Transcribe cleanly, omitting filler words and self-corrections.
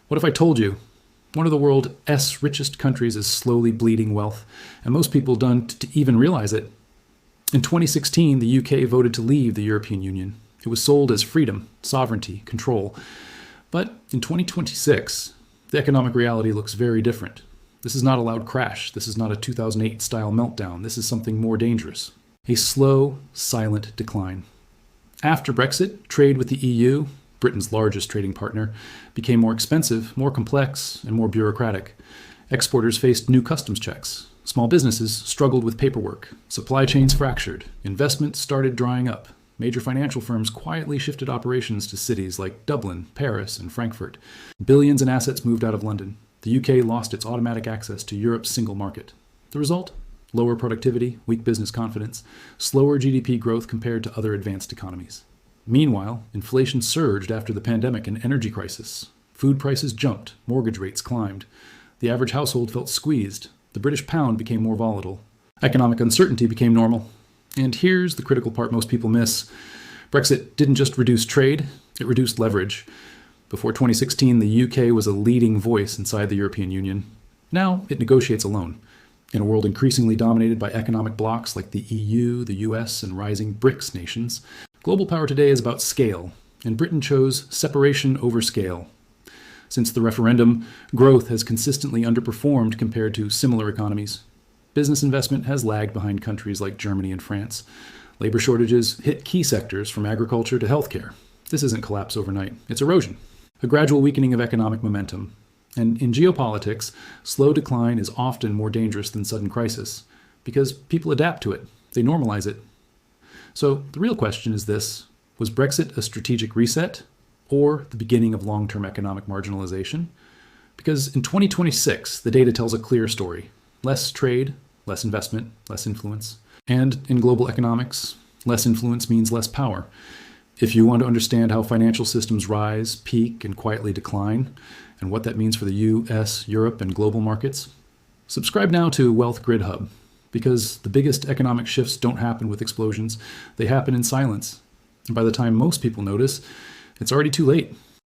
What if I told you one of the world's richest countries is slowly bleeding wealth, and most people don't even realize it? In 2016, the UK voted to leave the European Union. It was sold as freedom, sovereignty, control. But in 2026, the economic reality looks very different. This is not a loud crash. This is not a 2008-style meltdown. This is something more dangerous. A slow, silent decline. After Brexit, trade with the EU, Britain's largest trading partner, became more expensive, more complex, and more bureaucratic. Exporters faced new customs checks. Small businesses struggled with paperwork. Supply chains fractured. Investment started drying up. Major financial firms quietly shifted operations to cities like Dublin, Paris, and Frankfurt. Billions in assets moved out of London. The UK lost its automatic access to Europe's single market. The result? Lower productivity, weak business confidence, slower GDP growth compared to other advanced economies. Meanwhile, inflation surged after the pandemic and energy crisis. Food prices jumped, mortgage rates climbed. The average household felt squeezed. The British pound became more volatile. Economic uncertainty became normal. And here's the critical part most people miss. Brexit didn't just reduce trade, it reduced leverage. Before 2016, the UK was a leading voice inside the European Union. Now it negotiates alone. In a world increasingly dominated by economic blocs like the EU, the US, and rising BRICS nations, global power today is about scale, and Britain chose separation over scale. Since the referendum, growth has consistently underperformed compared to similar economies. Business investment has lagged behind countries like Germany and France. Labor shortages hit key sectors from agriculture to healthcare. This isn't collapse overnight, it's erosion, a gradual weakening of economic momentum. And in geopolitics, slow decline is often more dangerous than sudden crisis, because people adapt to it, they normalize it. So the real question is this: was Brexit a strategic reset or the beginning of long-term economic marginalization? Because in 2026, the data tells a clear story. Less trade, less investment, less influence. And in global economics, less influence means less power. If you want to understand how financial systems rise, peak, and quietly decline, and what that means for the US, Europe, and global markets, subscribe now to Wealth Grid Hub, because the biggest economic shifts don't happen with explosions, they happen in silence. And by the time most people notice, it's already too late.